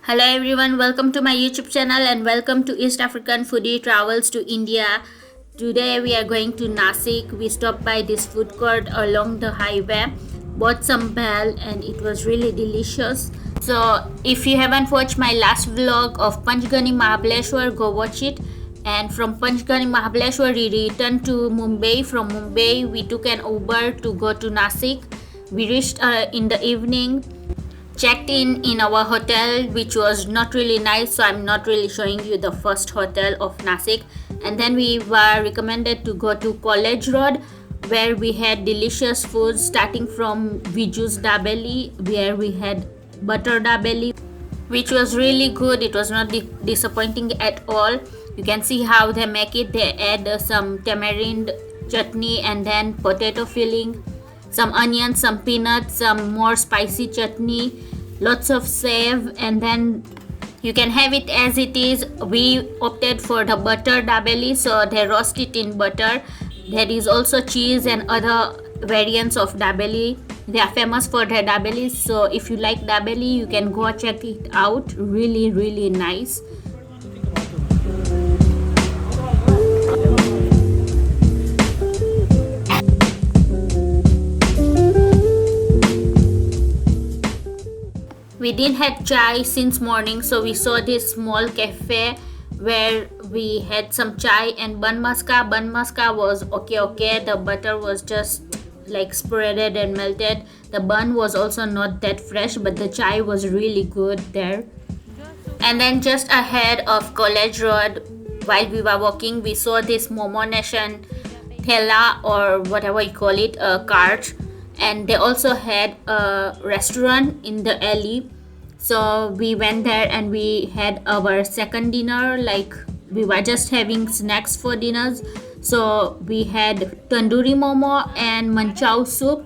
Hello everyone, welcome to my YouTube channel and welcome to East African Foodie Travels to India. Today we are going to Nasik. We stopped by this food court along the highway, bought some bhel and it was really delicious. So if you haven't watched my last vlog of Panchgani Mahabaleshwar, go watch it. And from Panchgani Mahabaleshwar we returned to Mumbai. From Mumbai we took an Uber to go to Nasik. We reached in the evening, checked in our hotel, which was not really nice, so I'm not really showing you the first hotel of Nasik. And then we were recommended to go to College Road, where we had delicious food, starting from Viju's Dabeli, where we had butter dabeli, which was really good. It was not disappointing at all. You can see how they make it. They add some tamarind chutney and then potato filling, some onions, some peanuts, some more spicy chutney, lots of save, and then you can have it as it is. We opted for the butter dabeli, so they roast it in butter. There is also cheese and other variants of dabeli. They are famous for their dabeli, so if you like dabeli, you can go check it out. Really nice. We didn't have chai since morning, so we saw this small cafe where we had some chai and bun maska. Bun maska was okay. The butter was just like spreaded and melted. The bun was also not that fresh, but the chai was really good there. And then just ahead of College Road, while we were walking, we saw this Momo Nation thela, or whatever you call it, a cart, and they also had a restaurant in the alley. So we went there and we had our second dinner. Like, we were just having snacks for dinners, so we had tandoori momo and manchow soup,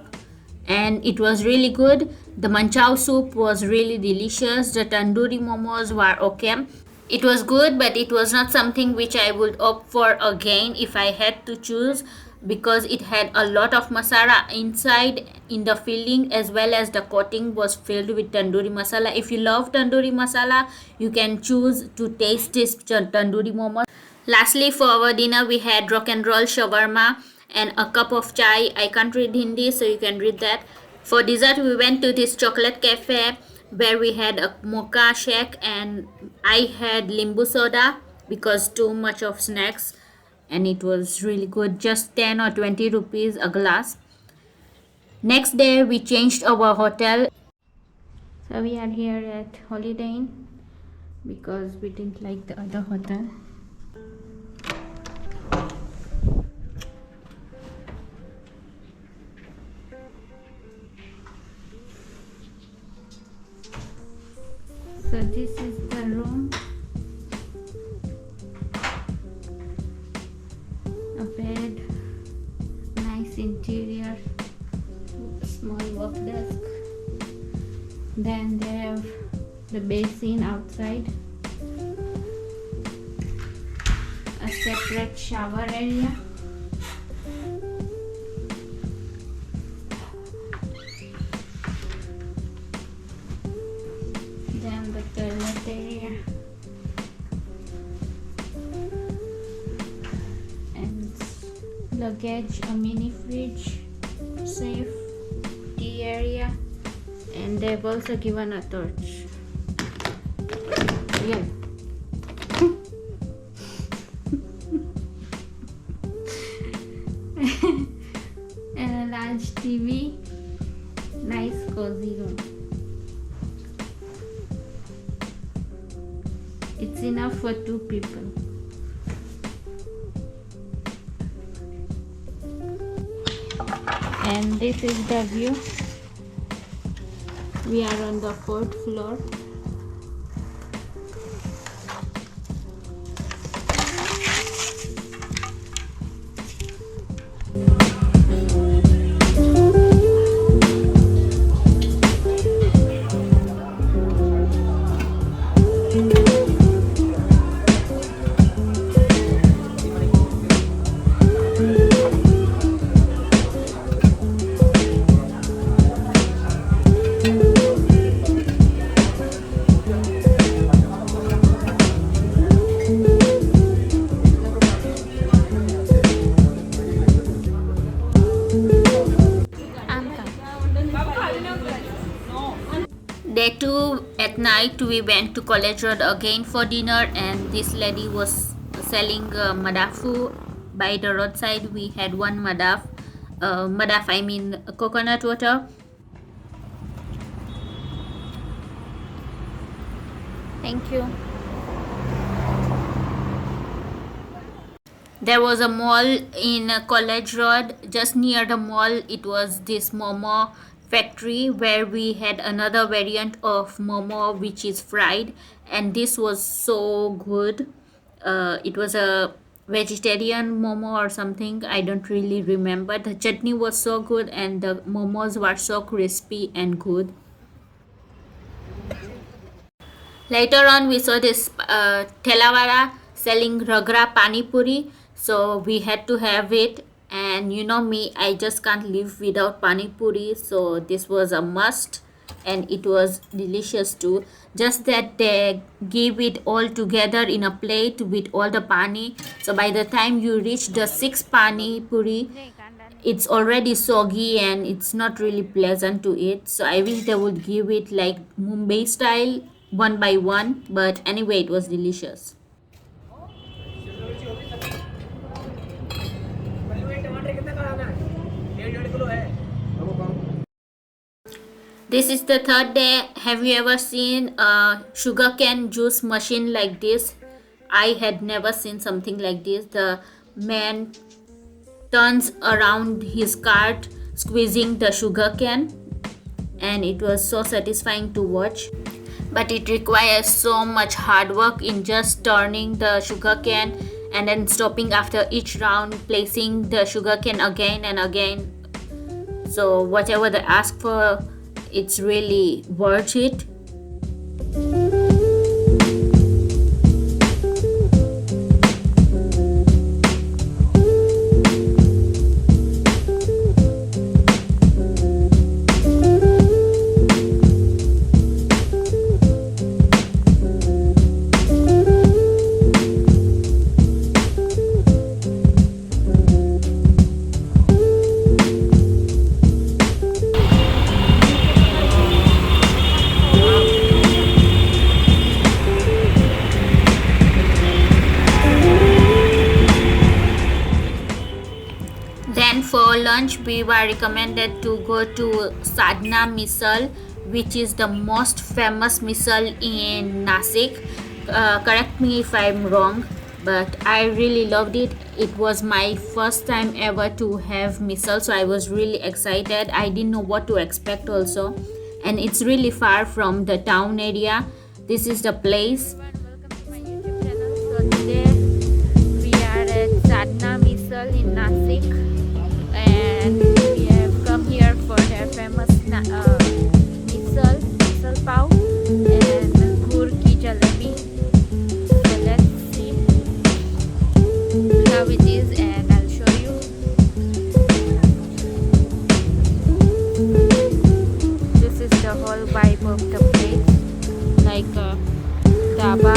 and it was really good. The manchow soup was really delicious. The tandoori momos were okay. It was good, but it was not something which I would opt for again if I had to choose, because it had a lot of masala inside in the filling, as well as the coating was filled with tandoori masala. If you love tandoori masala, you can choose to taste this tandoori momo. Lastly, for our dinner, we had rock and roll shawarma and a cup of chai. I can't read Hindi, so you can read that. For dessert, we went to this chocolate cafe where we had a mocha shake, and I had limbu soda because too much of snacks, and it was really good, just 10 or 20 rupees a glass. Next day we changed our hotel, so we are here at Holiday Inn because we didn't like the other hotel. So this is the room. A bed, nice interior, small work desk. Then they have the basin outside, a separate shower area, then the toilet area, luggage, a mini fridge, safe, tea area, and they've also given a torch. Yeah. And a large TV, nice cozy room. It's enough for 2 people. And this is the view. We are on the 4th floor. Day 2 at night we went to College Road again for dinner, and this lady was selling madafu by the roadside. We had one madaf I mean coconut water. Thank you. There was a mall in College Road. Just near the mall, it was this momo factory where we had another variant of momo which is fried, and this was so good. It was a vegetarian momo or something. I don't really remember. The chutney was so good, and the momos were so crispy and good. Later on, we saw this Telawara selling Ragra Pani Puri, so we had to have it. And you know me, I just can't live without Pani Puri, so this was a must, and it was delicious too. Just that they give it all together in a plate with all the pani, so by the time you reach the sixth Pani Puri, it's already soggy and it's not really pleasant to eat. So I wish they would give it like Mumbai style, one by one, but anyway, it was delicious. This is the third day. Have you ever seen a sugarcane juice machine like this? I had never seen something like this. The man turns around his cart squeezing the sugarcane, and it was so satisfying to watch. But it requires so much hard work in just turning the sugarcane and then stopping after each round, placing the sugarcane again and again. So whatever they ask for, it's really worth it. Then for lunch, we were recommended to go to Sadanand Misal, which is the most famous misal in Nasik. Correct me if I'm wrong, but I really loved it. It was my first time ever to have misal, so I was really excited. I didn't know what to expect also, and it's really far from the town area. This is the place. So today we are at Zatka Misal in Nasik, and we have come here for their famous misal pav and gur ki jalebi. So let's see how it is, and I'll show you. This is the whole vibe of the place, like a dhaba.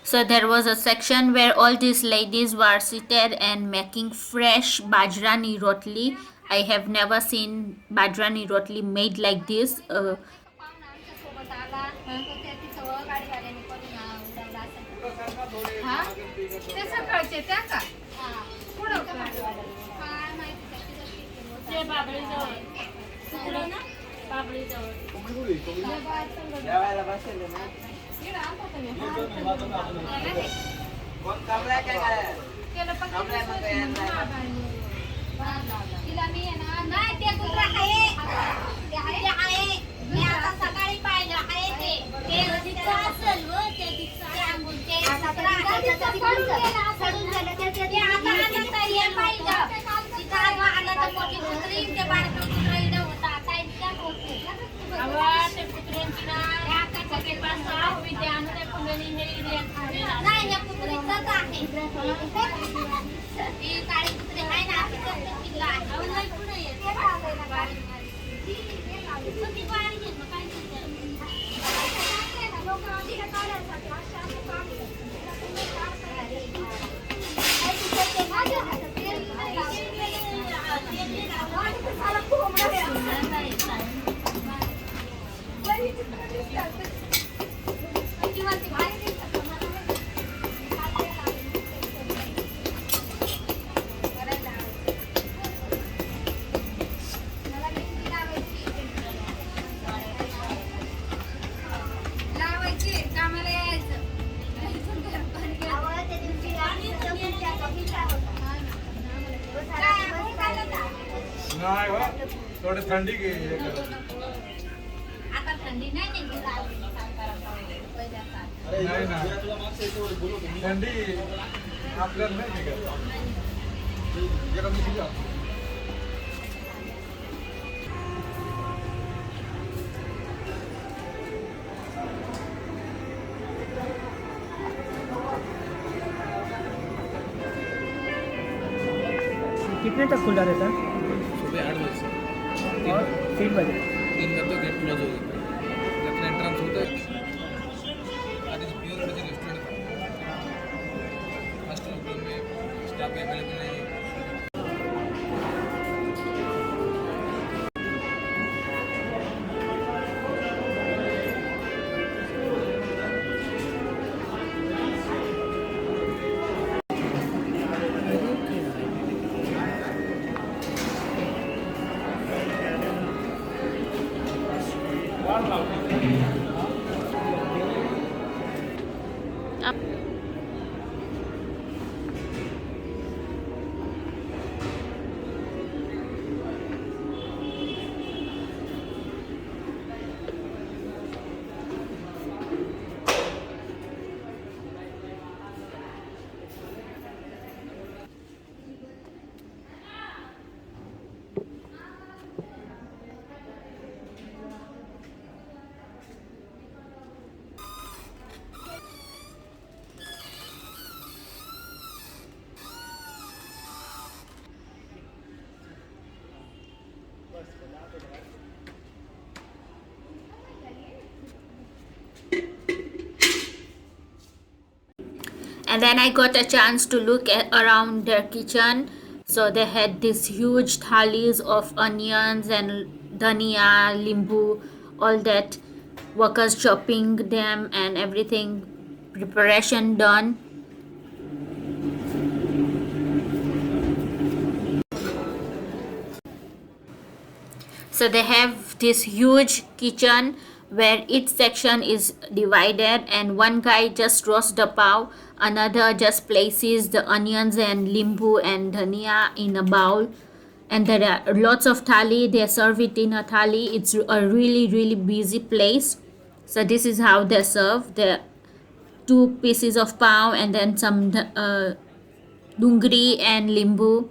So there was a section where all these ladies were seated and making fresh bajrani rotli. I have never seen bajrani rotli made like this. थोड़ी ठंडी की नाही ना थंडी आपल्याला नाही का कितने तक खुला रहता है? सुबह 8 बजे से और 3 बजे 3 बजे तो गेट क्लोज हो गया जब एंट्रेंस होता है आज इस pure veg restaurant first floor में स्टाफ अवेलेबल नहीं है And then I got a chance to look around their kitchen. So they had these huge thalis of onions and dhania, limbu, all that. Workers chopping them and everything, preparation done. So they have this huge kitchen where each section is divided, and one guy just roasts the pav, another just places the onions and limbu and dhania in a bowl, and there are lots of thali. They serve it in a thali. It's a really busy place. So this is how they serve the 2 pieces of pav and then some dungri and limbu.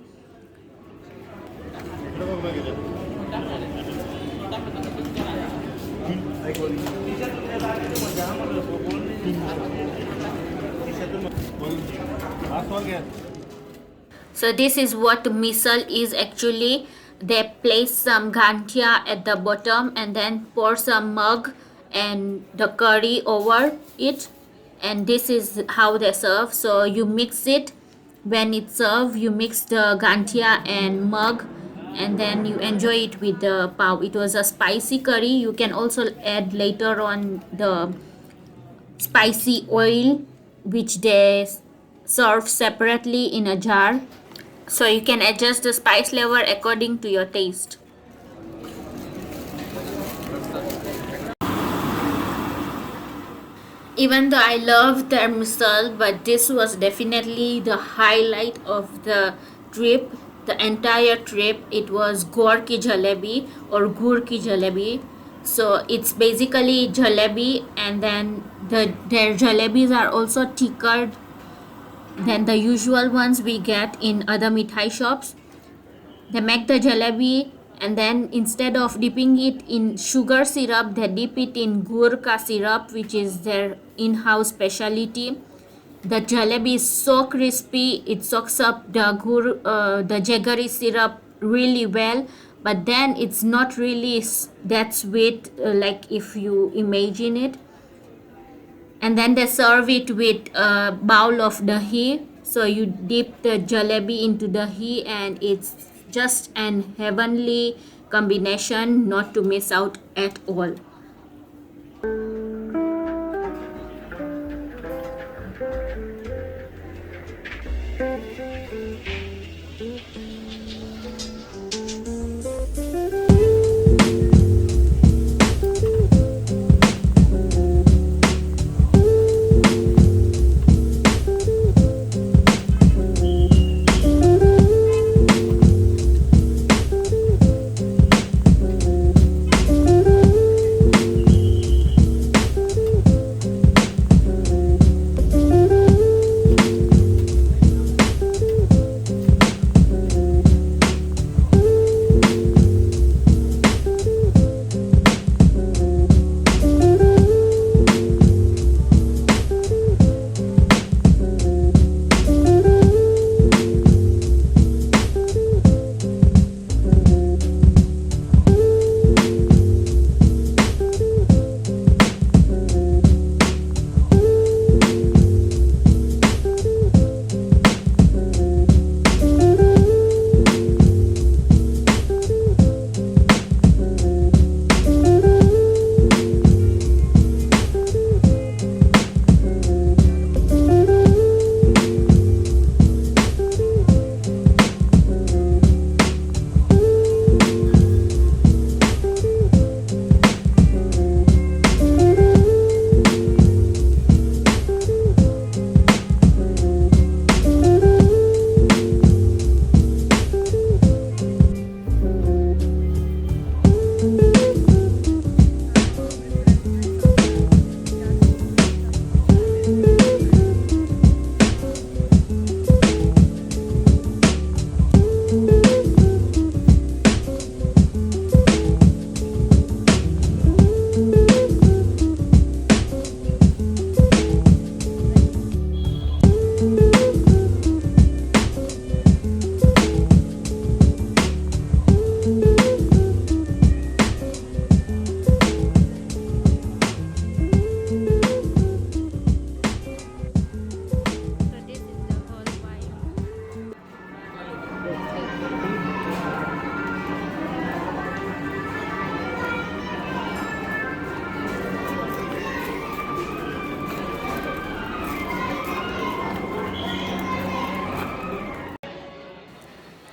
So this is what misal is actually. They place some gantia at the bottom and then pour some mug and the curry over it, and this is how they serve. So you mix it. When it's served, you mix the gantia and mug, and then you enjoy it with the pav. It was a spicy curry. You can also add later on the spicy oil, which they serve separately in a jar, so you can adjust the spice level according to your taste. Even though I love their misal, but this was definitely the highlight of the trip. The entire trip, it was gor ki jalebi or gur ki jalebi. So it's basically jalebi, and then their jalebis are also thicker than the usual ones we get in other mithai shops. They make the jalebi, and then instead of dipping it in sugar syrup, they dip it in gur ka syrup, which is their in-house specialty. The jalebi is so crispy, it soaks up the jaggery syrup really well, but then it's not really that sweet like if you imagine it. And then they serve it with a bowl of dahi. So you dip the jalebi into dahi, and it's just an heavenly combination, not to miss out at all.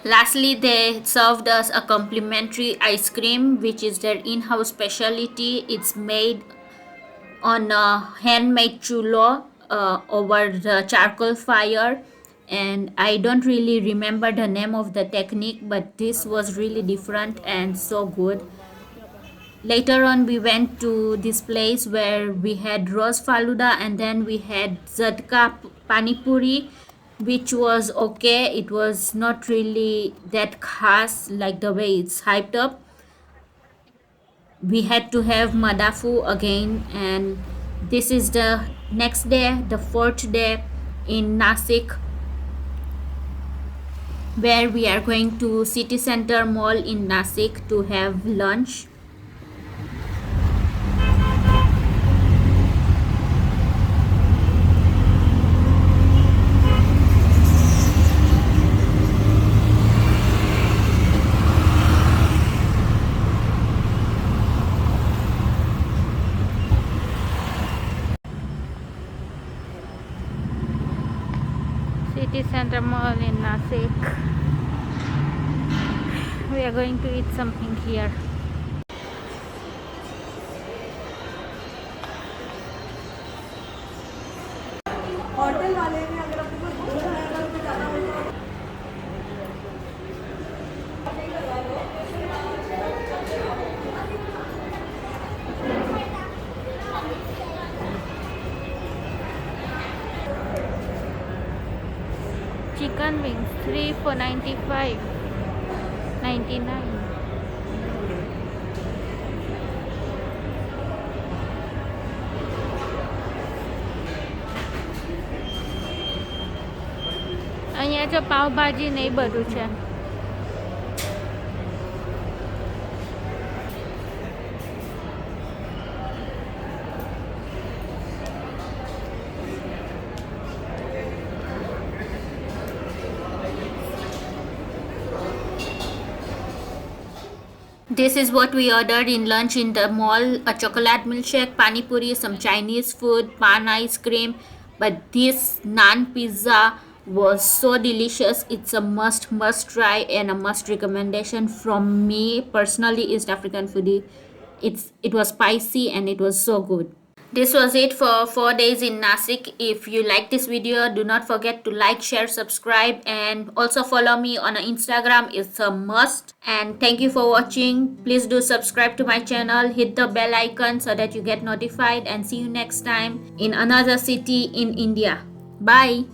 Lastly, they served us a complimentary ice cream, which is their in-house specialty. It's made on a handmade chulo over the charcoal fire, and I don't really remember the name of the technique, but this was really different and so good. Later on, we went to this place where we had rose faluda, and then we had Zatka Pani Puri, which was okay. It was not really that khas like the way it's hyped up. We had to have Madafu again, and this is the next day, the fourth day in Nasik. where we are going to city center mall in Nasik to have lunch. City center mall in Nasik. We are going to eat something here. Hotel वाले ने अगर अपने को 2000 रुपये जाना हो तो Chicken wings 3 for 99. અહીંયા જો પાવભાજી ને એ બધું છે. This is what we ordered in lunch in the mall: a chocolate milkshake, pani puri, some Chinese food, pan ice cream. But this naan pizza was so delicious. It's a must try and a must recommendation from me personally, East African foodie. It was spicy and it was so good. This was it for 4 days in Nasik. If you like this video, do not forget to like, share, subscribe, and also follow me on Instagram. It's a must. And thank you for watching. Please do subscribe to my channel, hit the bell icon so that you get notified, and see you next time in another city in India. Bye.